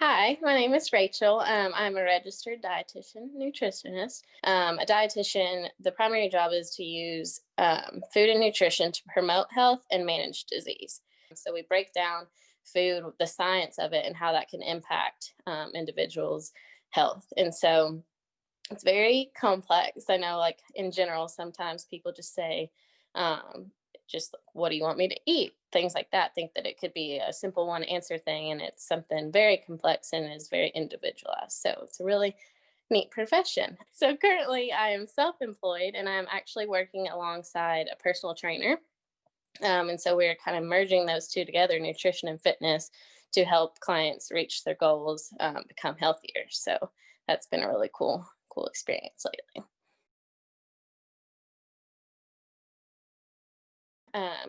Hi, my name is Rachel. I'm a registered dietitian, nutritionist. A dietitian, the primary job is to use food and nutrition to promote health and manage disease. So we break down food, the science of it, and how that can impact individuals' health. And so it's very complex. I know, like in general, sometimes people just say, um, just what do you want me to eat? Things like that. Think that it could be a simple one answer thing, and it's something very complex and is very individualized. So it's a really neat profession. So currently, I am self employed and I'm actually working alongside a personal trainer. And so we're kind of merging those two together, nutrition and fitness, to help clients reach their goals, become healthier. So that's been a really cool experience lately.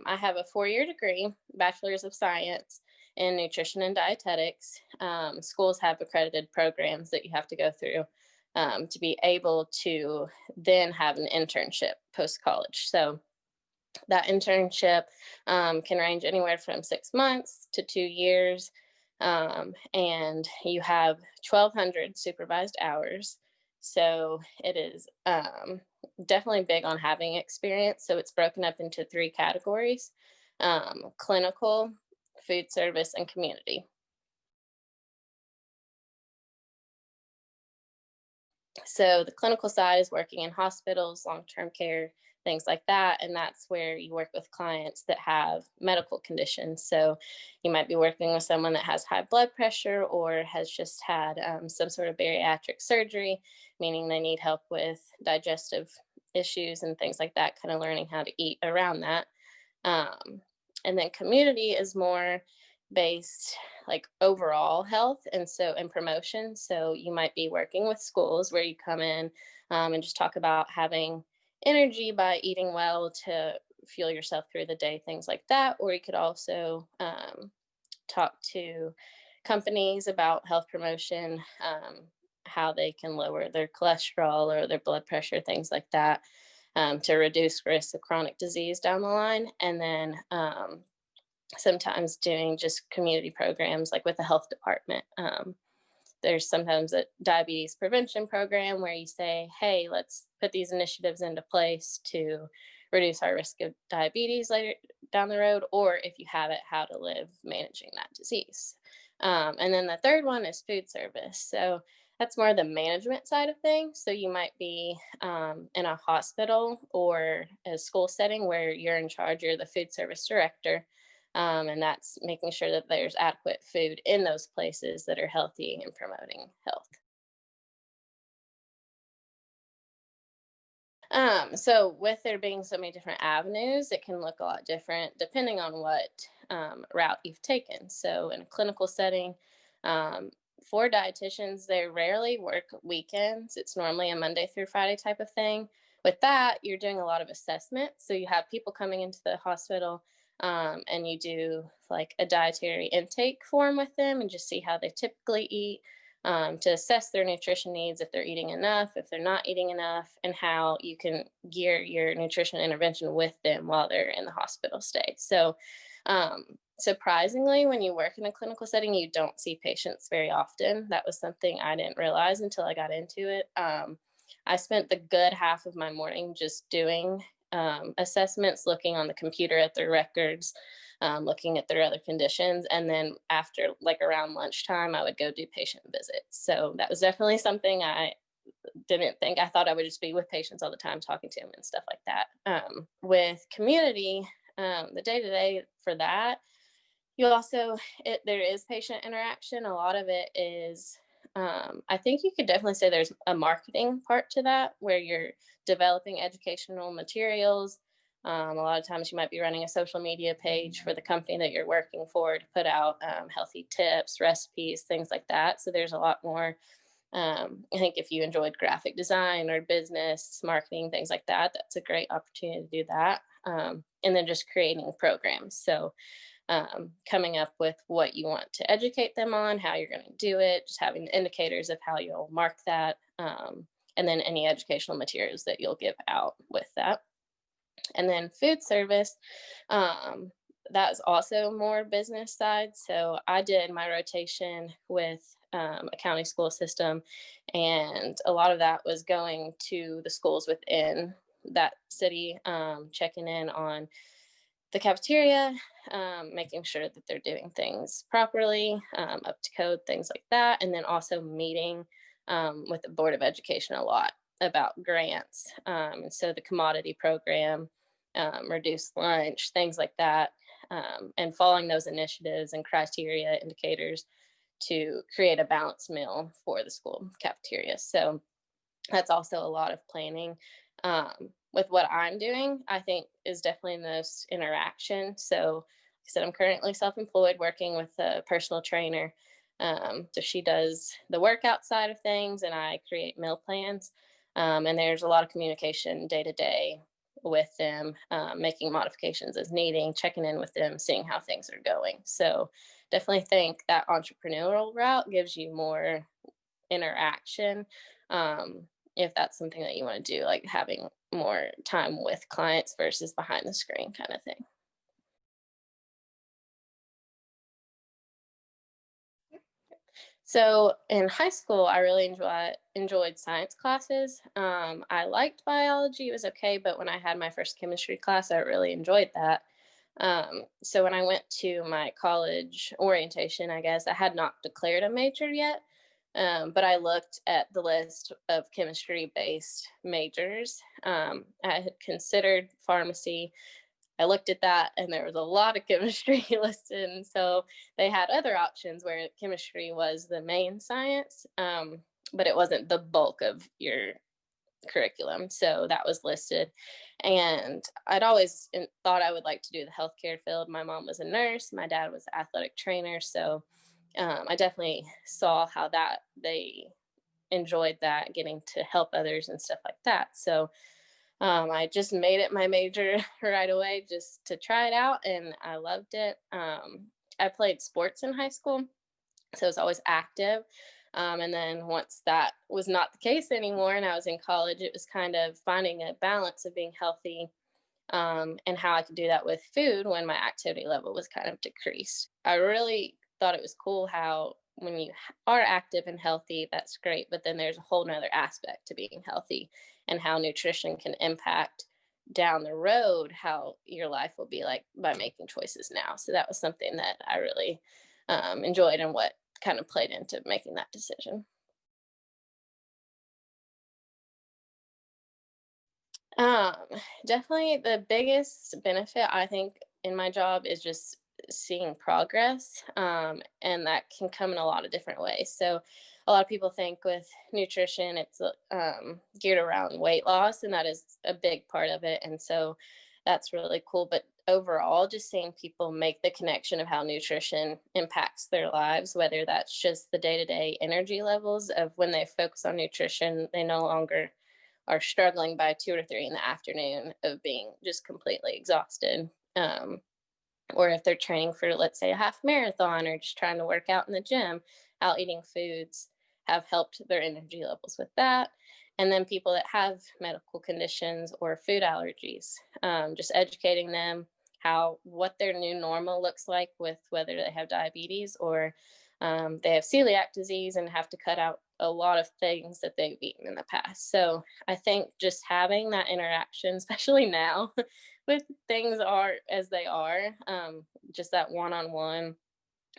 I have a 4-year degree, bachelor's of science in nutrition and dietetics. Schools have accredited programs that you have to go through to be able to then have an internship post college. So that internship can range anywhere from 6 months to 2 years. And you have 1,200 supervised hours. So it is definitely big on having experience. So it's broken up into three categories: clinical, food service, and community. So the clinical side is working in hospitals, long-term care, things like that, and that's where you work with clients that have medical conditions. So you might be working with someone that has high blood pressure or has just had some sort of bariatric surgery, meaning they need help with digestive issues and things like that, kind of learning how to eat around that. um, and then community is more based like overall health and promotion. So you might be working with schools where you come in and just talk about having energy by eating well to fuel yourself through the day, things like that. Or you could also talk to companies about health promotion, how they can lower their cholesterol or their blood pressure, things like that, to reduce risk of chronic disease down the line. And then sometimes doing just community programs like with the health department. There's sometimes a diabetes prevention program where you say, hey, let's put these initiatives into place to reduce our risk of diabetes later down the road, or if you have it, how to live managing that disease. And then the third one is food service. So that's more the management side of things. So you might be in a hospital or a school setting where you're in charge, you're the food service director. And that's making sure that there's adequate food in those places that are healthy and promoting health. So with there being so many different avenues, it can look a lot different depending on what route you've taken. So in a clinical setting, um, for dietitians, they rarely work weekends. It's normally a Monday through Friday type of thing. With that, you're doing a lot of assessment. So you have people coming into the hospital, and you do like a dietary intake form with them and just see how they typically eat, to assess their nutrition needs, if they're eating enough, if they're not eating enough, and how you can gear your nutrition intervention with them while they're in the hospital stay. So, surprisingly, when you work in a clinical setting, you don't see patients very often. That was something I didn't realize until I got into it. I spent the good half of my morning just doing assessments, looking on the computer at their records, looking at their other conditions. And then after, like around lunchtime, I would go do patient visits. So that was definitely something I didn't think. I thought I would just be with patients all the time, talking to them and stuff like that. With community, the day to day for that, you also, there is patient interaction. A lot of it is, I think you could definitely say there's a marketing part to that where you're developing educational materials. A lot of times you might be running a social media page for the company that you're working for to put out healthy tips, recipes, things like that. So there's a lot more. I think if you enjoyed graphic design or business marketing, things like that, that's a great opportunity to do that. And then just creating programs. So coming up with what you want to educate them on, how you're going to do it, just having the indicators of how you'll mark that, and then any educational materials that you'll give out with that. And then food service. that's also more business side. So I did my rotation with a county school system, and a lot of that was going to the schools within that city, checking in on the cafeteria, making sure that they're doing things properly, up to code, things like that. And then also meeting with the Board of Education a lot about grants. And so the commodity program, reduced lunch, things like that, and following those initiatives and criteria indicators to create a balanced meal for the school cafeteria. So that's also a lot of planning. With what I'm doing, I think is definitely the most interaction. So, like I said, I'm currently self-employed working with a personal trainer. So she does the workout side of things, and I create meal plans. And there's a lot of communication day to day with them, making modifications as needing, checking in with them, seeing how things are going. So, definitely think that entrepreneurial route gives you more interaction, um, if that's something that you want to do, like having more time with clients versus behind the screen kind of thing. So in high school, I really enjoyed science classes. I liked biology; it was okay, but when I had my first chemistry class, I really enjoyed that. So when I went to my college orientation, I guess I had not declared a major yet, but I looked at the list of chemistry-based majors. I had considered pharmacy. I looked at that and there was a lot of chemistry listed. And so they had other options where chemistry was the main science, but it wasn't the bulk of your curriculum. So that was listed. And I'd always thought I would like to do the healthcare field. My mom was a nurse, my dad was an athletic trainer. So I definitely saw how that they enjoyed that, getting to help others and stuff like that. So I just made it my major right away just to try it out, and I loved it. I played sports in high school, so I was always active. And then once that was not the case anymore, and I was in college, it was kind of finding a balance of being healthy, and how I could do that with food when my activity level was kind of decreased. I really thought it was cool how when you are active and healthy, that's great, but then there's a whole nother aspect to being healthy and how nutrition can impact down the road how your life will be like by making choices now. So that was something that I really enjoyed and what kind of played into making that decision. Um, Definitely the biggest benefit I think in my job is just seeing progress. And that can come in a lot of different ways. So a lot of people think with nutrition, it's geared around weight loss, and that is a big part of it. And so that's really cool. But overall, just seeing people make the connection of how nutrition impacts their lives, whether that's just the day to day energy levels of when they focus on nutrition, they no longer are struggling by 2 or 3 in the afternoon of being just completely exhausted. Or if they're training for, let's say, a half marathon or just trying to work out in the gym, how eating foods have helped their energy levels with that. And then people that have medical conditions or food allergies, just educating them how what their new normal looks like with whether they have diabetes or they have celiac disease and have to cut out a lot of things that they've eaten in the past. So I think just having that interaction, especially now with things are as they are, just that one-on-one,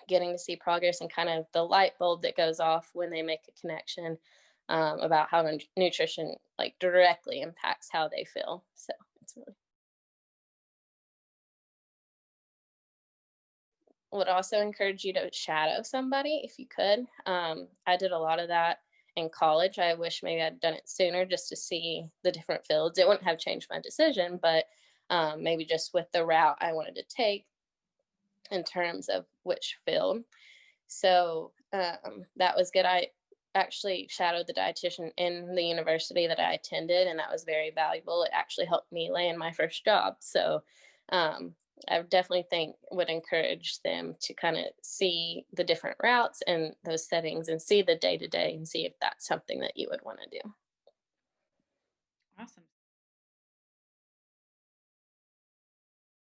getting to see progress and kind of the light bulb that goes off when they make a connection, about how nutrition like directly impacts how they feel. So it's really would also encourage you to shadow somebody if you could. I did a lot of that in college. I wish maybe I'd done it sooner just to see the different fields. It wouldn't have changed my decision, but maybe just with the route I wanted to take in terms of which field. So that was good. I actually shadowed the dietitian in the university that I attended, and that was very valuable. It actually helped me land my first job. So um, I definitely think would encourage them to kind of see the different routes and those settings and see the day to day and see if that's something that you would want to do. Awesome.